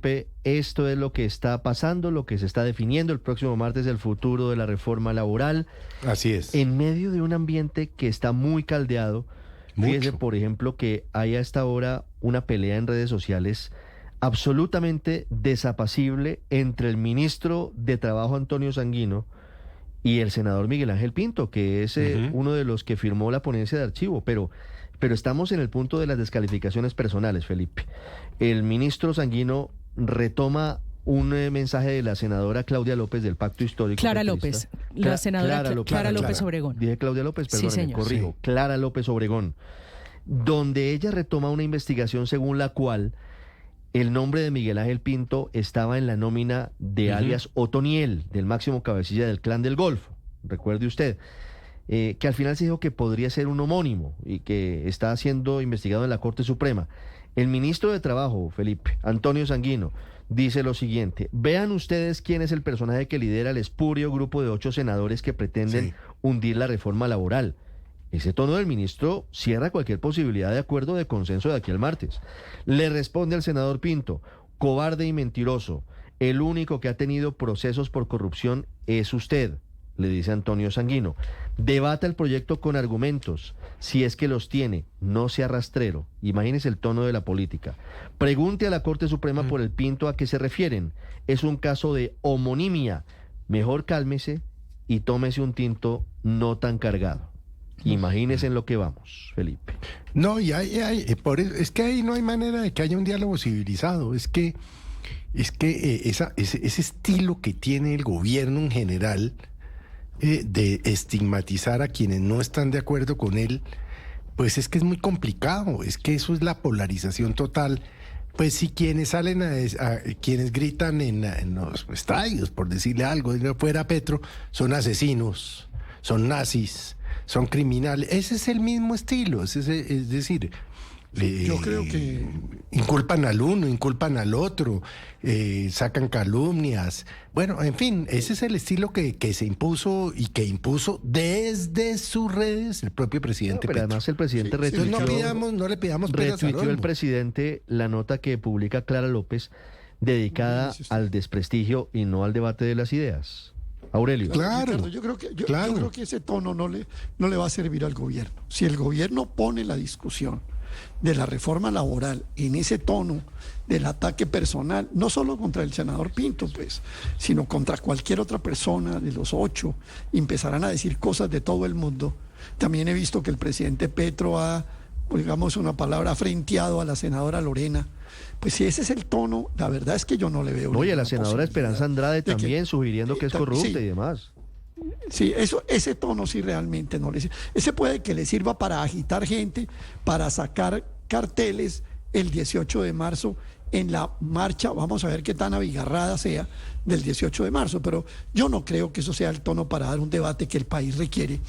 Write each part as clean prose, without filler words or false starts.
Felipe, esto es lo que está pasando, lo que se está definiendo el próximo martes, el futuro de la reforma laboral. Así es. En medio de un ambiente que está muy caldeado, fíjese, Mucho. por ejemplo, que hay a esta hora una pelea en redes sociales absolutamente desapacible entre el ministro de Trabajo, Antonio Sanguino, y el senador Miguel Ángel Pinto, que es uno de los que firmó la ponencia de archivo, pero estamos en el punto de las descalificaciones personales, Felipe. El ministro Sanguino retoma un mensaje de la senadora Claudia López del Pacto Histórico Clara Petrista. López, la senadora Clara López Obregón. Dije Claudia López, Sí, perdón, me señor. corrijo. Sí. Clara López Obregón, donde ella retoma una investigación según la cual el nombre de Miguel Ángel Pinto estaba en la nómina de alias Otoniel, del máximo cabecilla del Clan del Golfo, recuerde usted, que al final se dijo que podría ser un homónimo y que está siendo investigado en la Corte Suprema. El ministro de Trabajo, Felipe, Antonio Sanguino, dice lo siguiente: vean ustedes quién es el personaje que lidera el espurio grupo de 8 senadores que pretenden Sí. hundir la reforma laboral. Ese tono del ministro cierra cualquier posibilidad de acuerdo de consenso de aquí al martes. Le responde al senador Pinto: cobarde y mentiroso. El único que ha tenido procesos por corrupción es usted, le dice Antonio Sanguino. Debata el proyecto con argumentos, si es que los tiene, no sea rastrero. Imagínese el tono de la política. Pregunte a la Corte Suprema por el Pinto a qué se refieren. Es un caso de homonimia. Mejor cálmese y tómese un tinto no tan cargado. Imagínese en lo que vamos, Felipe. No, y es que ahí no hay manera de que haya un diálogo civilizado. Ese estilo que tiene el gobierno en general de estigmatizar a quienes no están de acuerdo con él, pues es que es muy complicado. Es que eso es la polarización total. Pues si quienes salen quienes gritan en los estadios, por decirle algo, de fuera Petro, son asesinos, son nazis, son criminales. Ese es el mismo estilo, es decir, Yo creo que inculpan al uno, inculpan al otro, sacan calumnias. Bueno, en fin, ese es el estilo que se impuso y que impuso desde sus redes el propio presidente Pero Petro. además el presidente Sí, sí, Entonces no le pidamos peras al retuiteó el olmo. presidente la nota que publica Clara López dedicada Sí, sí. al desprestigio y no al debate de las ideas. Aurelio. Claro. Ricardo, yo Claro. creo que ese tono no le va a servir al gobierno. Si el gobierno pone la discusión de la reforma laboral en ese tono del ataque personal, no solo contra el senador Pinto, pues, sino contra cualquier otra persona de los 8, empezarán a decir cosas de todo el mundo. También he visto que el presidente Petro ha, digamos una palabra, frenteado a la senadora Lorena. Pues si ese es el tono, la verdad es que yo no le veo. Oye, la ninguna senadora Esperanza posibilidad Andrade de que- también sugiriendo que es corrupta sí. y demás. Sí, ese tono sí realmente no le sirve. Ese puede que le sirva para agitar gente, para sacar carteles el 18 de marzo en la marcha. Vamos a ver qué tan abigarrada sea del 18 de marzo, pero yo no creo que eso sea el tono para dar un debate que el país requiere.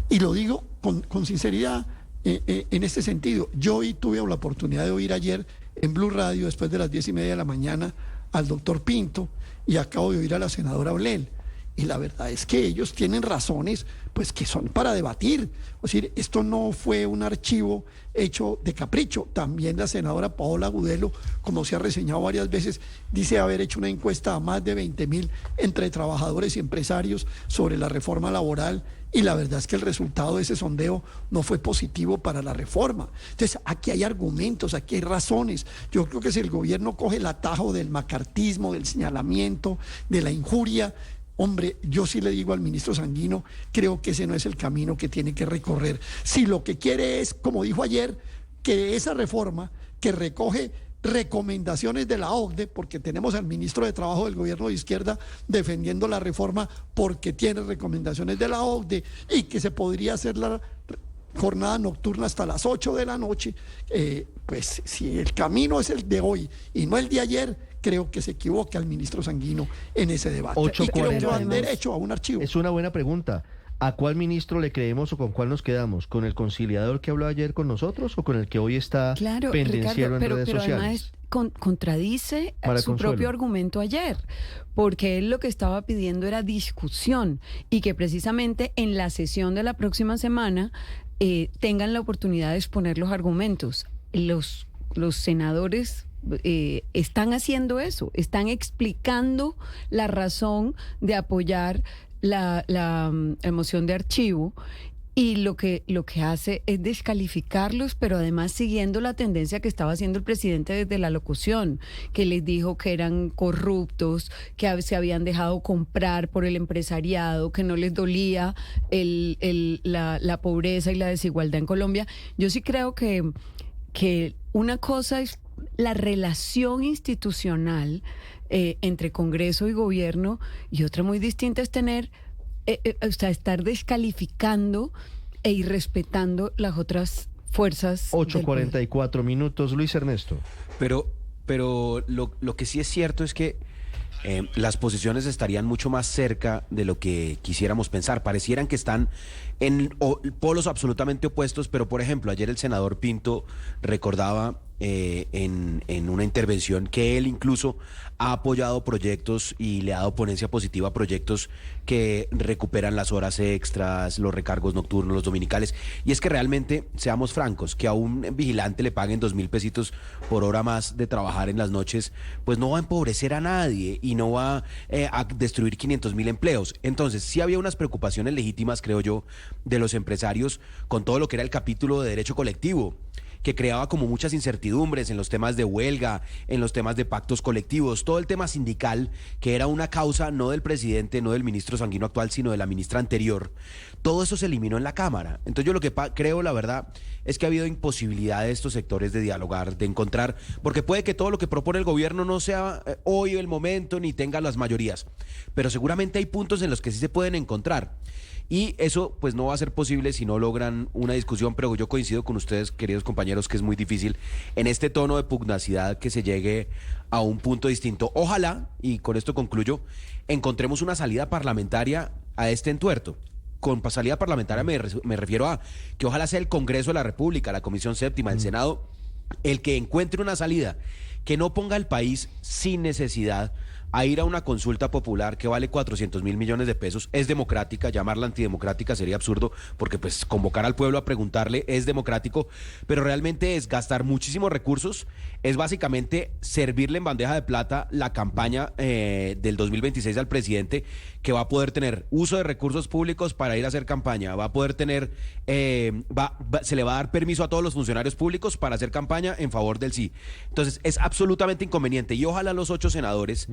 Y lo digo con sinceridad en este sentido. Yo hoy tuve la oportunidad de oír ayer en Blue Radio, después de las 10:30 de la mañana, al doctor Pinto, y acabo de oír a la senadora Blel. Y la verdad es que ellos tienen razones, pues, que son para debatir. Es decir, esto no fue un archivo hecho de capricho. También la senadora Paola Agudelo, como se ha reseñado varias veces, dice haber hecho una encuesta a más de 20.000 entre trabajadores y empresarios sobre la reforma laboral. Y la verdad es que el resultado de ese sondeo no fue positivo para la reforma. Entonces, aquí hay argumentos, aquí hay razones. Yo creo que si el gobierno coge el atajo del macartismo, del señalamiento, de la injuria, hombre, yo sí le digo al ministro Sanguino, creo que ese no es el camino que tiene que recorrer. Si lo que quiere es, como dijo ayer, que esa reforma que recoge recomendaciones de la OCDE, porque tenemos al ministro de Trabajo del gobierno de izquierda defendiendo la reforma porque tiene recomendaciones de la OCDE y que se podría hacer la jornada nocturna hasta las 8 de la noche, pues si el camino es el de hoy y no el de ayer, creo que se equivoca el ministro Sanguino en ese debate. Y creo que van derecho a un archivo. Es una buena pregunta. ¿A cuál ministro le creemos o con cuál nos quedamos? ¿Con el conciliador que habló ayer con nosotros o con el que hoy está pendenciero en redes pero sociales? además contradice Para su Consuelo. propio argumento ayer, porque él lo que estaba pidiendo era discusión y que precisamente en la sesión de la próxima semana tengan la oportunidad de exponer los argumentos. Los senadores están haciendo eso, están explicando la razón de apoyar la moción de archivo. Y lo que hace es descalificarlos, pero además siguiendo la tendencia que estaba haciendo el presidente desde la locución, que les dijo que eran corruptos, que se habían dejado comprar por el empresariado, que no les dolía la pobreza y la desigualdad en Colombia. Yo sí creo que una cosa es la relación institucional entre Congreso y gobierno, y otra muy distinta es tener... o sea, estar descalificando e irrespetando las otras fuerzas. 8:44 minutos, Luis Ernesto. Pero lo que sí es cierto es que las posiciones estarían mucho más cerca de lo que quisiéramos pensar. Parecieran que están en polos absolutamente opuestos, pero por ejemplo, ayer el senador Pinto recordaba en una intervención que él incluso ha apoyado proyectos y le ha dado ponencia positiva a proyectos que recuperan las horas extras, los recargos nocturnos, los dominicales. Y es que realmente, seamos francos, que a un vigilante le paguen 2.000 pesitos por hora más de trabajar en las noches, pues no va a empobrecer a nadie y no va a destruir 500.000 empleos. Entonces, sí había unas preocupaciones legítimas, creo yo, de los empresarios con todo lo que era el capítulo de derecho colectivo, que creaba como muchas incertidumbres en los temas de huelga, en los temas de pactos colectivos, todo el tema sindical, que era una causa no del presidente, no del ministro Sanguino actual, sino de la ministra anterior. Todo eso se eliminó en la Cámara. Entonces yo lo que creo, la verdad, es que ha habido imposibilidad de estos sectores de dialogar, de encontrar, porque puede que todo lo que propone el gobierno no sea hoy el momento ni tenga las mayorías, pero seguramente hay puntos en los que sí se pueden encontrar. Y eso pues no va a ser posible si no logran una discusión, pero yo coincido con ustedes, queridos compañeros, que es muy difícil en este tono de pugnacidad que se llegue a un punto distinto. Ojalá, y con esto concluyo, encontremos una salida parlamentaria a este entuerto. Con salida parlamentaria me refiero a que ojalá sea el Congreso de la República, la Comisión Séptima, el Senado, el que encuentre una salida que no ponga al país sin necesidad a ir a una consulta popular que vale 400.000 millones de pesos. Es democrática, llamarla antidemocrática sería absurdo, porque pues convocar al pueblo a preguntarle es democrático, pero realmente es gastar muchísimos recursos, es básicamente servirle en bandeja de plata la campaña del 2026 al presidente, que va a poder tener uso de recursos públicos para ir a hacer campaña, va a poder tener, se le va a dar permiso a todos los funcionarios públicos para hacer campaña en favor del sí. Entonces es absolutamente inconveniente, y ojalá los 8 senadores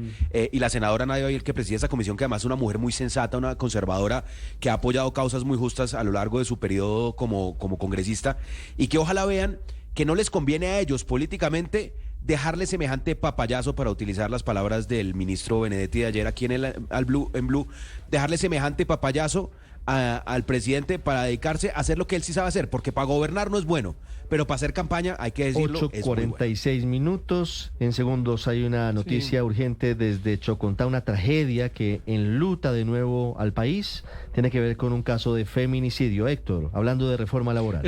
y la senadora Nadia Oyer, que preside esa comisión, que además es una mujer muy sensata, una conservadora que ha apoyado causas muy justas a lo largo de su periodo como congresista, y que ojalá vean que no les conviene a ellos políticamente dejarle semejante papayazo, para utilizar las palabras del ministro Benedetti de ayer aquí en Blue, dejarle semejante papayazo al presidente para dedicarse a hacer lo que él sí sabe hacer, porque para gobernar no es bueno, pero para hacer campaña, hay que decirlo, 8:46 minutos. En segundos hay una noticia urgente desde Chocontá, una tragedia que enluta de nuevo al país. Tiene que ver con un caso de feminicidio. Héctor, hablando de reforma laboral.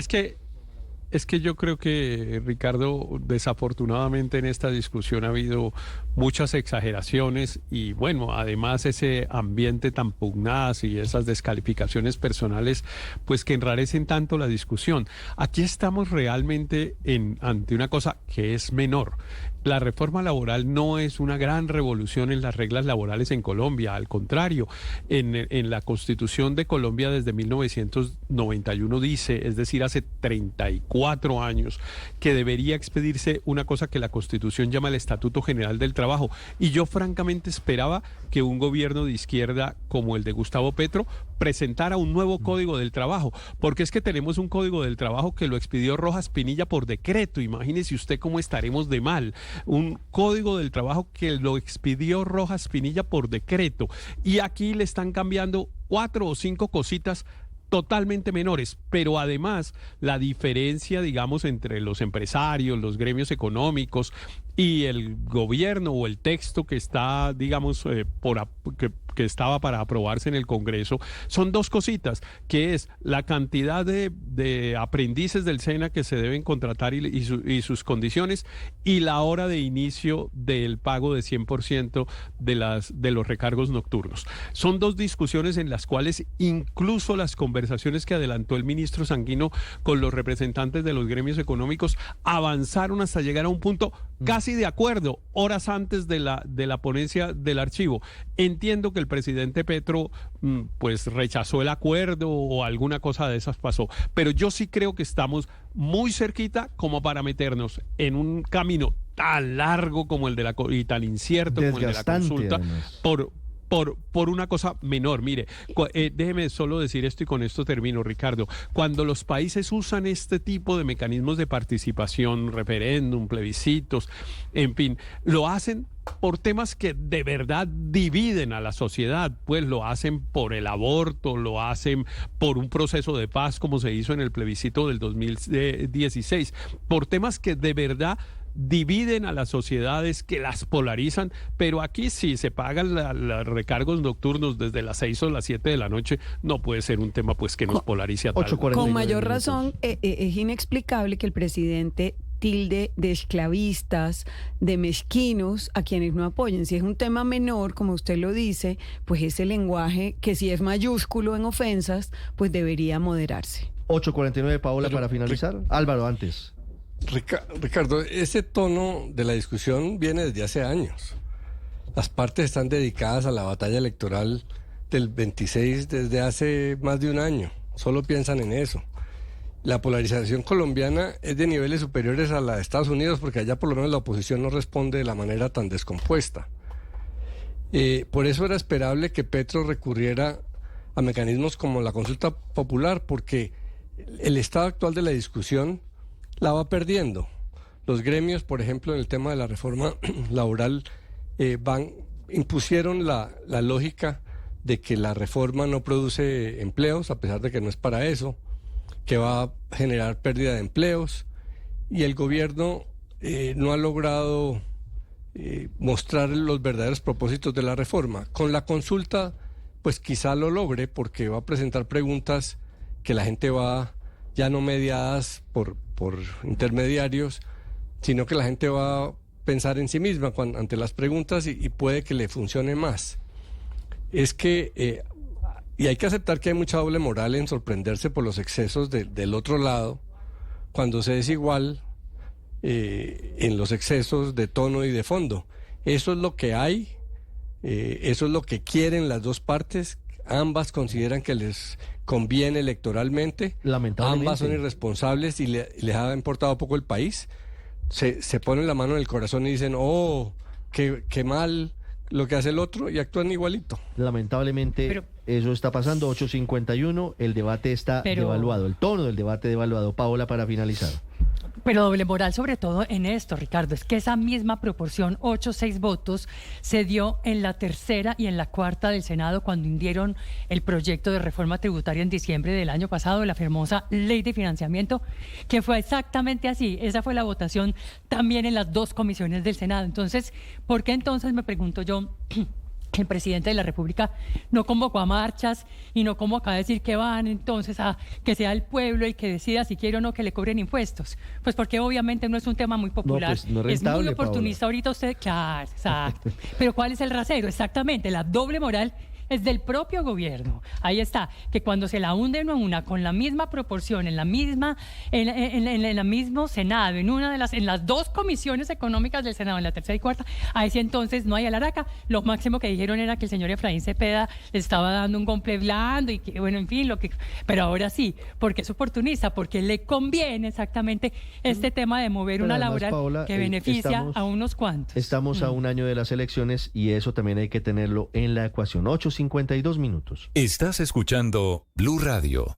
Es que yo creo que, Ricardo, desafortunadamente en esta discusión ha habido muchas exageraciones y, bueno, además ese ambiente tan pugnaz y esas descalificaciones personales, pues que enrarecen tanto la discusión. Aquí estamos realmente ante una cosa que es menor. La reforma laboral no es una gran revolución en las reglas laborales en Colombia, al contrario, en la Constitución de Colombia desde 1991 dice, es decir, hace 34 años, que debería expedirse una cosa que la Constitución llama el Estatuto General del Trabajo. Y yo francamente esperaba que un gobierno de izquierda como el de Gustavo Petro presentara un nuevo Código del Trabajo, porque es que tenemos un Código del Trabajo que lo expidió Rojas Pinilla por decreto. Imagínese usted cómo estaremos de mal. Un Código del Trabajo que lo expidió Rojas Pinilla por decreto, y aquí le están cambiando 4 o 5 cositas totalmente menores, pero además la diferencia, digamos, entre los empresarios, los gremios económicos y el gobierno, o el texto que está, digamos, que estaba para aprobarse en el Congreso, son 2 cositas, que es la cantidad de aprendices del SENA que se deben contratar y sus condiciones, y la hora de inicio del pago de 100% de los recargos nocturnos. Son 2 discusiones en las cuales incluso las conversaciones que adelantó el ministro Sanguino con los representantes de los gremios económicos avanzaron hasta llegar a un punto casi casi de acuerdo, horas antes de la ponencia del archivo. Entiendo que el presidente Petro pues rechazó el acuerdo o alguna cosa de esas pasó, pero yo sí creo que estamos muy cerquita como para meternos en un camino tan largo como el de y tan incierto como el de la Desgastante, consulta además. por una cosa menor. Mire, déjeme solo decir esto y con esto termino, Ricardo. Cuando los países usan este tipo de mecanismos de participación, referéndum, plebiscitos, en fin, lo hacen por temas que de verdad dividen a la sociedad, pues lo hacen por el aborto, lo hacen por un proceso de paz como se hizo en el plebiscito del 2016, por temas que de verdad dividen a las sociedades, que las polarizan, pero aquí sí se pagan los recargos nocturnos desde las 6 o las 7 de la noche, no puede ser un tema pues que nos polarice a tal. 8:49 Con mayor minutos. razón, es inexplicable que el presidente tilde de esclavistas, de mezquinos a quienes no apoyen. Si es un tema menor, como usted lo dice, pues ese lenguaje que si es mayúsculo en ofensas, pues debería moderarse. 8:49, Paola, Pero, para finalizar. Álvaro, antes. Ricardo, ese tono de la discusión viene desde hace años. Las partes están dedicadas a la batalla electoral del 26 desde hace más de un año. Solo piensan en eso. La polarización colombiana es de niveles superiores a la de Estados Unidos porque allá por lo menos la oposición no responde de la manera tan descompuesta. Por eso era esperable que Petro recurriera a mecanismos como la consulta popular, porque el estado actual de la discusión la va perdiendo. Los gremios, por ejemplo, en el tema de la reforma laboral, impusieron la lógica de que la reforma no produce empleos, a pesar de que no es para eso, que va a generar pérdida de empleos, y el gobierno no ha logrado mostrar los verdaderos propósitos de la reforma. Con la consulta, pues quizá lo logre, porque va a presentar preguntas que la gente va ya no mediadas por intermediarios, sino que la gente va a pensar en sí misma ante las preguntas y puede que le funcione más. Es que, y hay que aceptar que hay mucha doble moral en sorprenderse por los excesos del otro lado, cuando se es igual en los excesos de tono y de fondo. Eso es lo que hay, eso es lo que quieren las dos partes. Ambas consideran que les conviene electoralmente. Lamentablemente. Ambas son irresponsables y les ha importado poco el país. Se ponen la mano en el corazón y dicen, oh, qué mal lo que hace el otro, y actúan igualito. Lamentablemente eso está pasando. 8:51, el debate está devaluado, el tono del debate devaluado. Paola, para finalizar. Pero doble moral sobre todo en esto, Ricardo, es que esa misma proporción, 8-6 votos, se dio en la tercera y en la cuarta del Senado cuando hundieron el proyecto de reforma tributaria en diciembre del año pasado, la famosa ley de financiamiento, que fue exactamente así. Esa fue la votación también en las dos comisiones del Senado. Entonces, ¿por qué entonces, me pregunto yo, el presidente de la República no convocó a marchas y no convocó a decir que van entonces a que sea el pueblo el que decida si quiere o no que le cobren impuestos? Pues porque obviamente no es un tema muy popular, pues no es es muy rentable, oportunista. Paola. Ahorita usted, claro, exacto. Pero ¿cuál es el rasero? Exactamente, la doble moral es del propio gobierno. Ahí está, que cuando se la hunde uno a una con la misma proporción, en la mismo Senado, en las dos comisiones económicas del Senado, en la tercera y cuarta, ahí sí entonces no hay alaraca. Lo máximo que dijeron era que el señor Efraín Cepeda le estaba dando un golpe blando y que, bueno, en fin, pero ahora sí, porque es oportunista, porque le conviene exactamente este tema de mover Pero una además, laboral Paola, que beneficia a unos cuantos. Estamos a un año de las elecciones y eso también hay que tenerlo en la ecuación. 8:52 minutos. Estás escuchando Blue Radio.